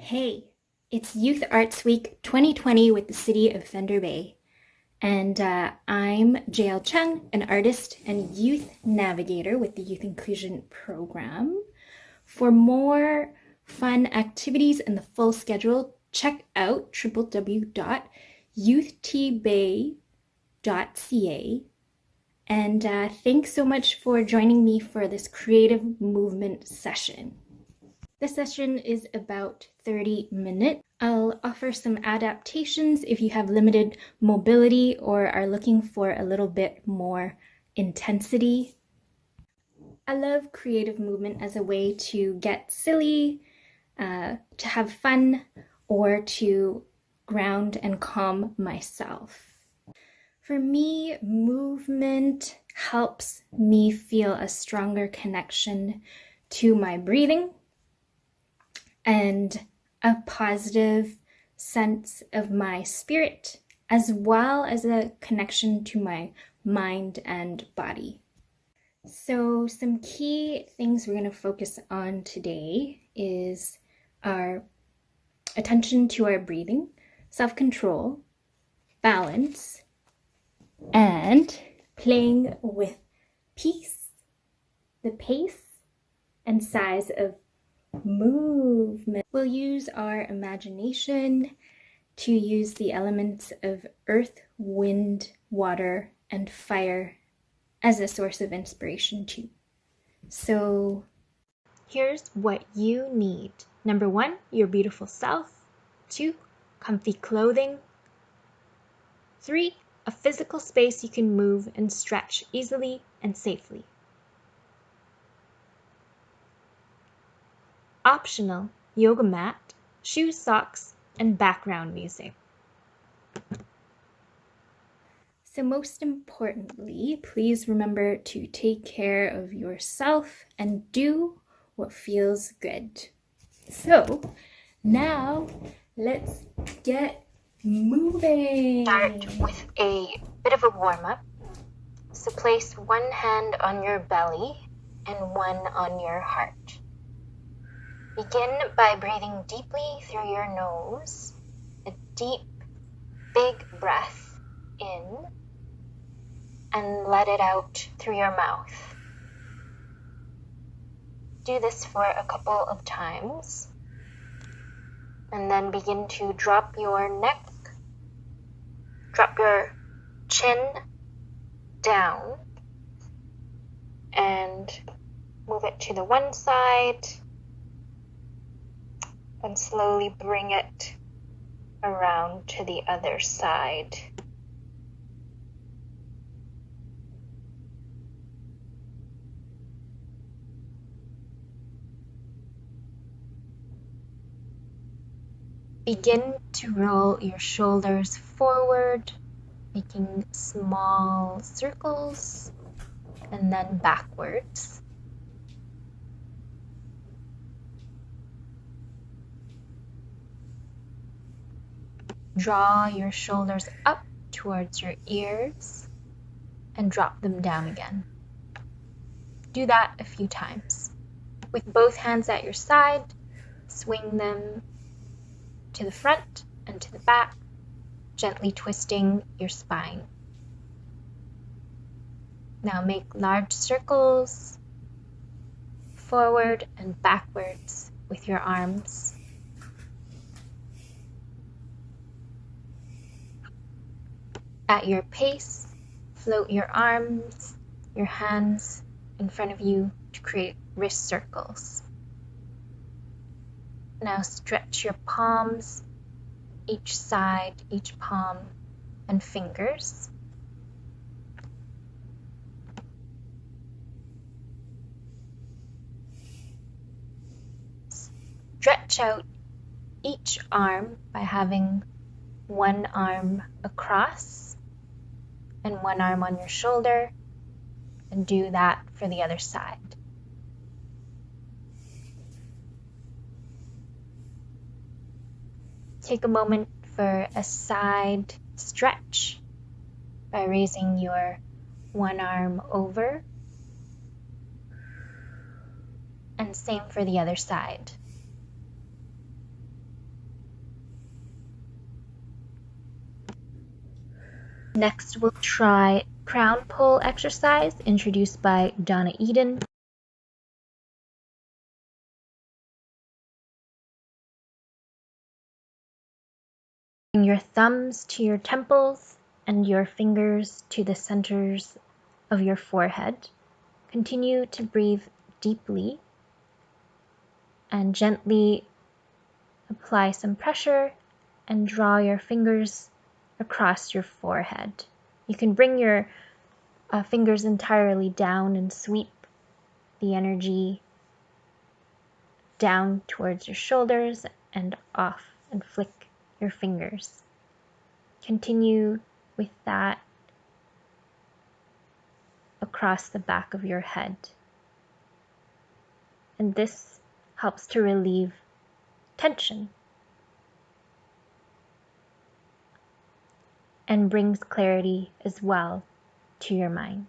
Hey, it's Youth Arts Week 2020 with the City of Thunder Bay. And I'm Jayal Chung, an artist and youth navigator with the Youth Inclusion Program. For more fun activities and the full schedule, check out www.youthtbay.ca. And thanks so much for joining me for this creative movement session. This session is about 30 minutes. I'll offer some adaptations if you have limited mobility or are looking for a little bit more intensity. I love creative movement as a way to get silly, to have fun, or to ground and calm myself. For me, movement helps me feel a stronger connection to my breathing and a positive sense of my spirit, as well as a connection to my mind and body. So some key things we're going to focus on today is our attention to our breathing, self-control, balance, and playing with the pace and size of movement. We'll use our imagination to use the elements of earth, wind, water, and fire as a source of inspiration too. So here's what you need. Number 1, your beautiful self. 2, comfy clothing. 3, a physical space you can move and stretch easily and safely. Optional, yoga mat, shoes, socks, and background music. So most importantly, please remember to take care of yourself and do what feels good. So now let's get moving. Start with a bit of a warm-up. So place one hand on your belly and one on your heart. Begin by breathing deeply through your nose, a deep, big breath in, and let it out through your mouth. Do this for a couple of times, and then begin to drop your neck, drop your chin down, and move it to the one side, and slowly bring it around to the other side. Begin to roll your shoulders forward, making small circles, and then backwards. Draw your shoulders up towards your ears and drop them down again. Do that a few times. With both hands at your side, swing them to the front and to the back, gently twisting your spine. Now make large circles forward and backwards with your arms. At your pace, float your arms, your hands in front of you to create wrist circles. Now stretch your palms, each side, each palm, and fingers. Stretch out each arm by having one arm across and one arm on your shoulder, and do that for the other side. Take a moment for a side stretch by raising your one arm over, and same for the other side. Next, we'll try crown pull exercise introduced by Donna Eden. Bring your thumbs to your temples and your fingers to the centers of your forehead. Continue to breathe deeply and gently apply some pressure and draw your fingers across your forehead. You can bring your fingers entirely down and sweep the energy down towards your shoulders and off and flick your fingers. Continue with that across the back of your head. And this helps to relieve tension and brings clarity as well to your mind.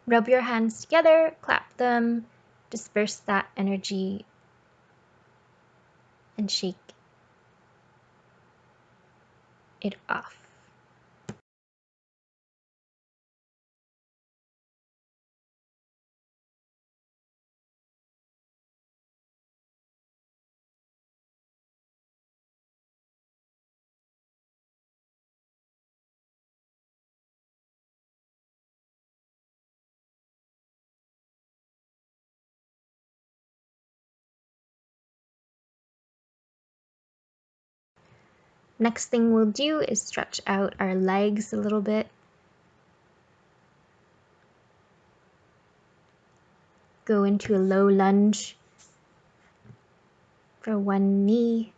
Rub your hands together, clap them, disperse that energy, and shake it off. Next thing we'll do is stretch out our legs a little bit. Go into a low lunge for one knee.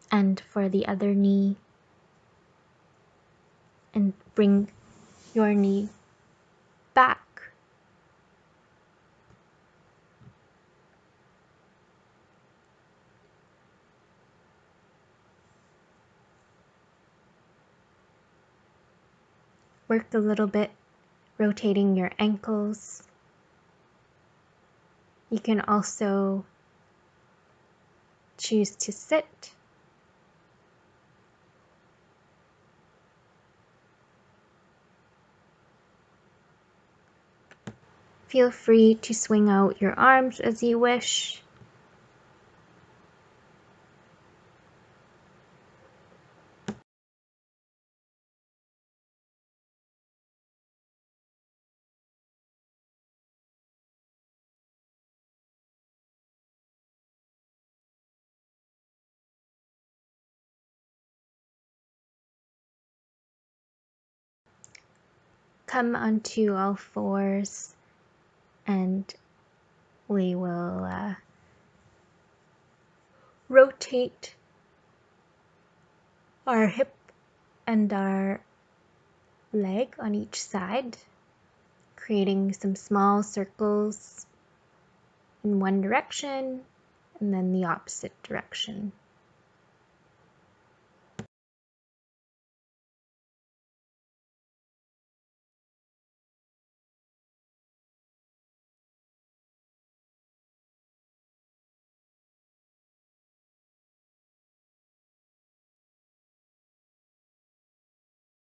And for the other knee. And bring your knee back. Work a little bit, rotating your ankles. You can also choose to sit. Feel free to swing out your arms as you wish. Come onto all fours and we will rotate our hip and our leg on each side, creating some small circles in one direction and then the opposite direction.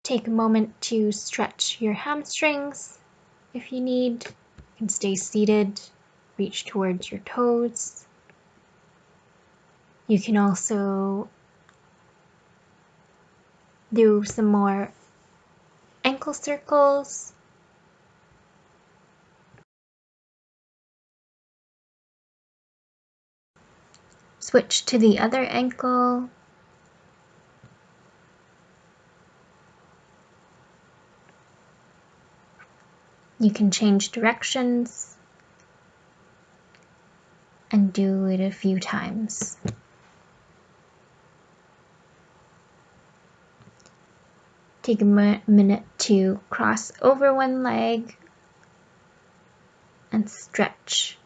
Take a moment to stretch your hamstrings. If you need, you can stay seated, reach towards your toes. You can also do some more ankle circles Switch to the other ankle. You can change directions and do it a few times. Take a minute to cross over one leg and stretch.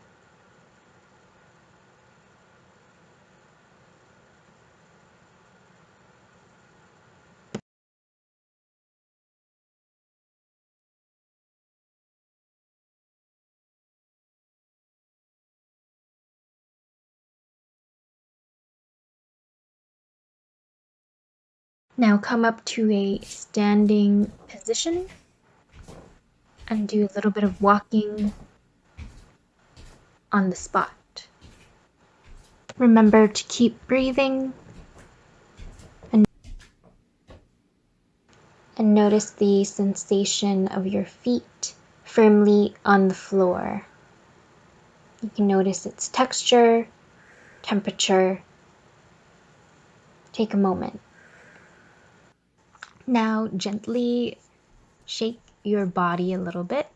Now come up to a standing position and do a little bit of walking on the spot. Remember to keep breathing and notice the sensation of your feet firmly on the floor. You can notice its texture, temperature. Take a moment. Now gently shake your body a little bit.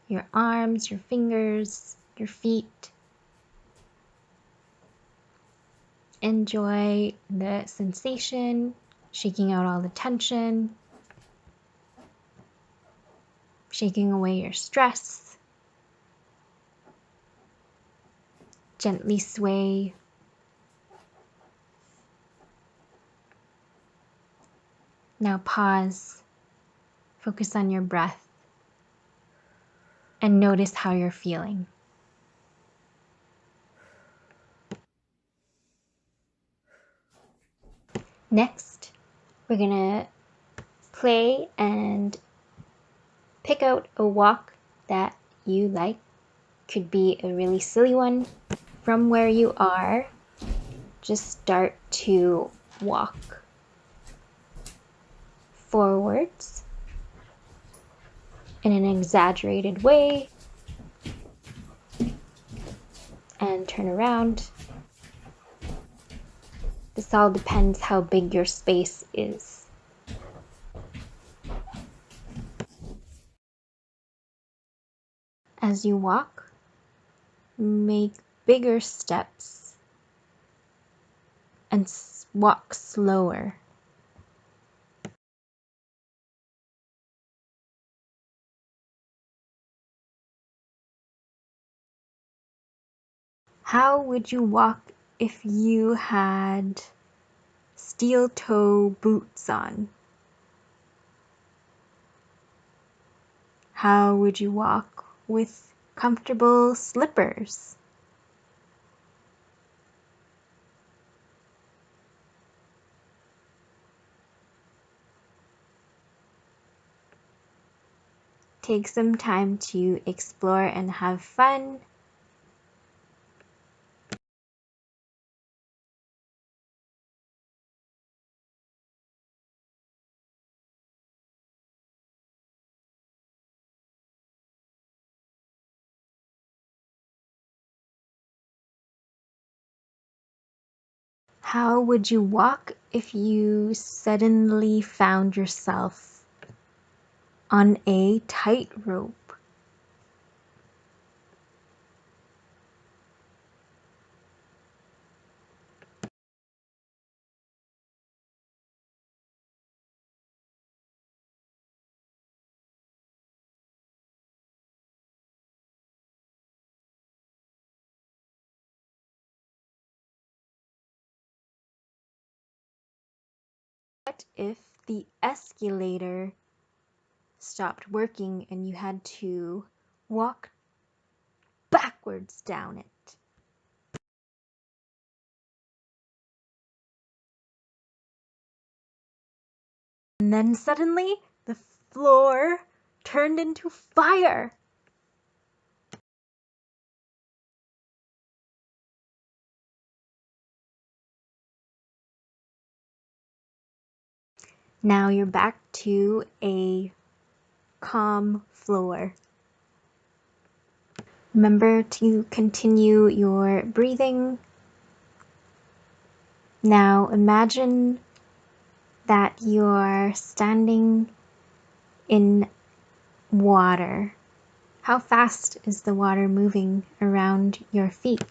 Your arms, your fingers, your feet. Enjoy the sensation, shaking out all the tension, shaking away your stress. Gently sway. Now pause, focus on your breath, and notice how you're feeling. Next, we're gonna play and pick out a walk that you like. Could be a really silly one. From where you are, just start to walk forwards in an exaggerated way and turn around. This all depends how big your space is. As you walk, make bigger steps and walk slower. How would you walk if you had steel toe boots on? How would you walk with comfortable slippers? Take some time to explore and have fun. How would you walk if you suddenly found yourself on a tightrope? What if the escalator stopped working and you had to walk backwards down it? And then suddenly the floor turned into fire. Now you're back to a calm floor. Remember to continue your breathing. Now imagine that you're standing in water. How fast is the water moving around your feet?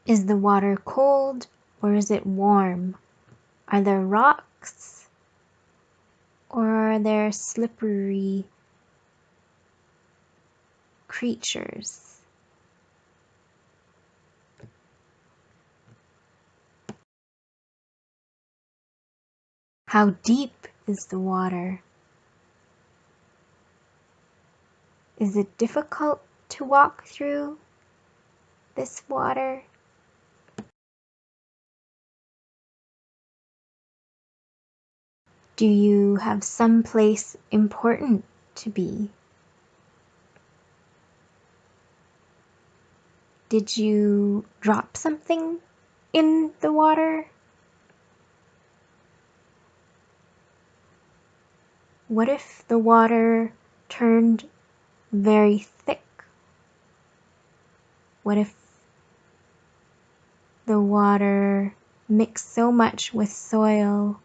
Is the water cold or is it warm? Are there rocks or are there slippery creatures? How deep is the water? Is it difficult to walk through this water? Do you have some place important to be? Did you drop something in the water? What if the water turned very thick? What if the water mixed so much with soil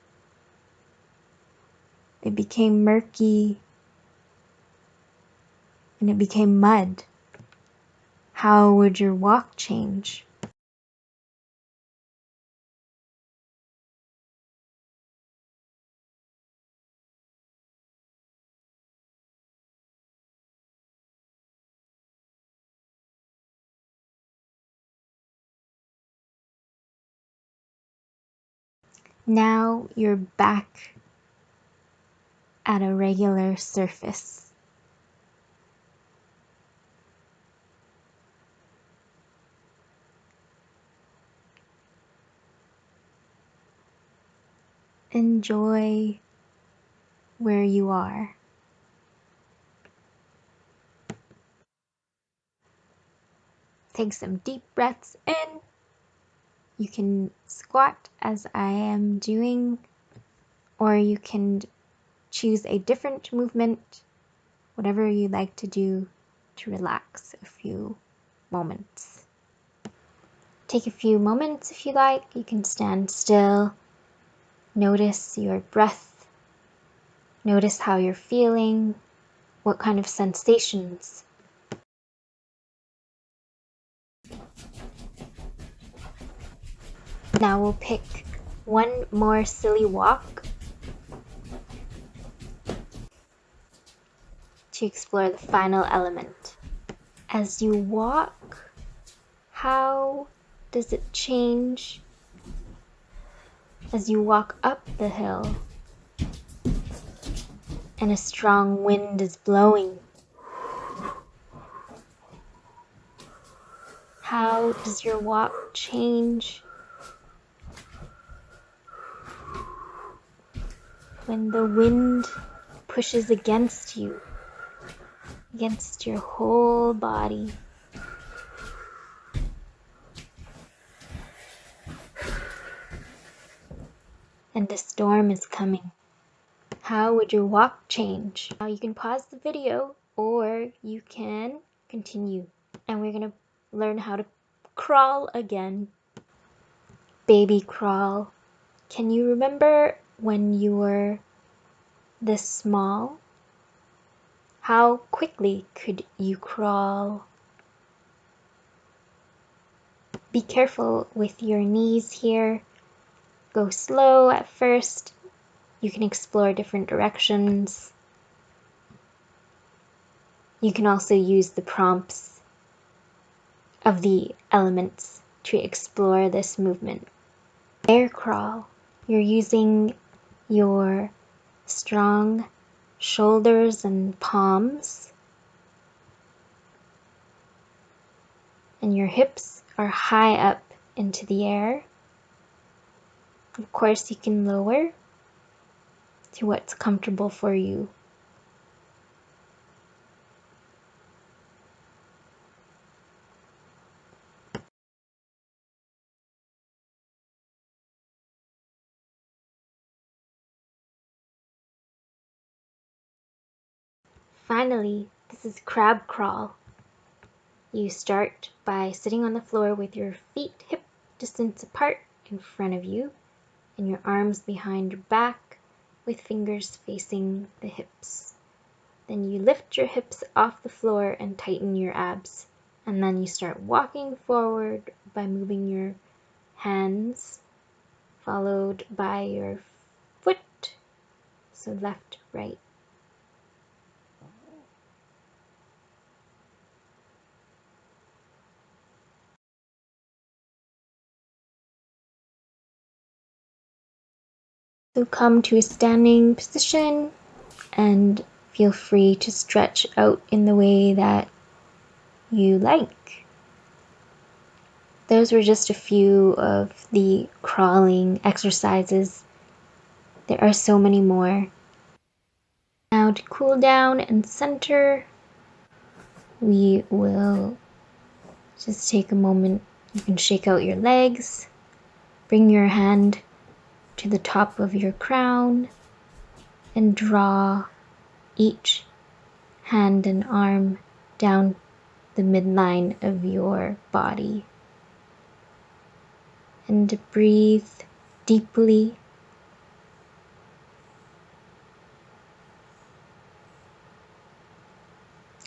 it became murky and it became mud? How would your walk change? Now you're back at a regular surface. Enjoy where you are. Take some deep breaths in. You can squat as I am doing, or you can choose a different movement, whatever you like to do to relax a few moments. Take a few moments if you like. You can stand still. Notice your breath. Notice how you're feeling. What kind of sensations. Now we'll pick one more silly walk to explore the final element. As you walk, how does it change as you walk up the hill and a strong wind is blowing? How does your walk change when the wind pushes against you, against your whole body? And the storm is coming. How would your walk change? Now you can pause the video or you can continue. And we're gonna learn how to crawl again. Baby crawl. Can you remember when you were this small? How quickly could you crawl? Be careful with your knees here. Go slow at first. You can explore different directions. You can also use the prompts of the elements to explore this movement. Bear crawl. You're using your strong shoulders and palms, and your hips are high up into the air. Of course, you can lower to what's comfortable for you. Finally, this is crab crawl. You start by sitting on the floor with your feet hip distance apart in front of you and your arms behind your back with fingers facing the hips. Then you lift your hips off the floor and tighten your abs. And then you start walking forward by moving your hands, followed by your foot, so left, right. So come to a standing position and feel free to stretch out in the way that you like. Those were just a few of the crawling exercises. There are so many more. Now to cool down and center, we will just take a moment. You can shake out your legs, bring your hand to the top of your crown, and draw each hand and arm down the midline of your body. And breathe deeply.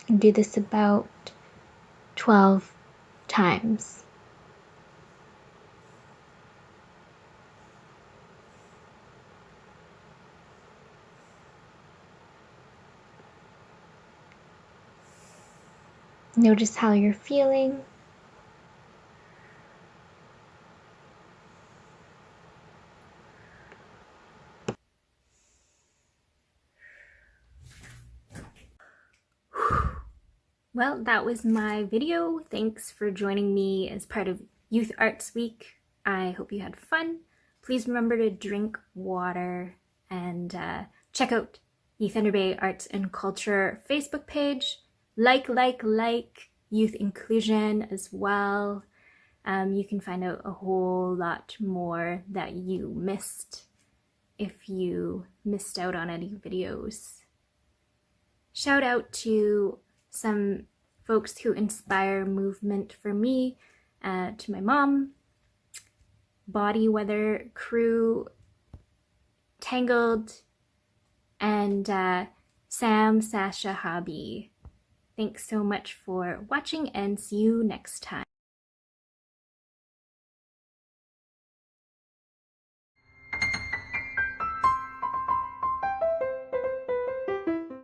And do this about 12 times. Notice how you're feeling. Well, that was my video. Thanks for joining me as part of Youth Arts Week. I hope you had fun. Please remember to drink water and check out the Thunder Bay Arts and Culture Facebook page. Like youth inclusion as well. You can find out a whole lot more that you missed if you missed out on any videos. Shout out to some folks who inspire movement for me, to my mom, Body Weather Crew, Tangled, and Sam Sasha Hobby. Thanks so much for watching and see you next time.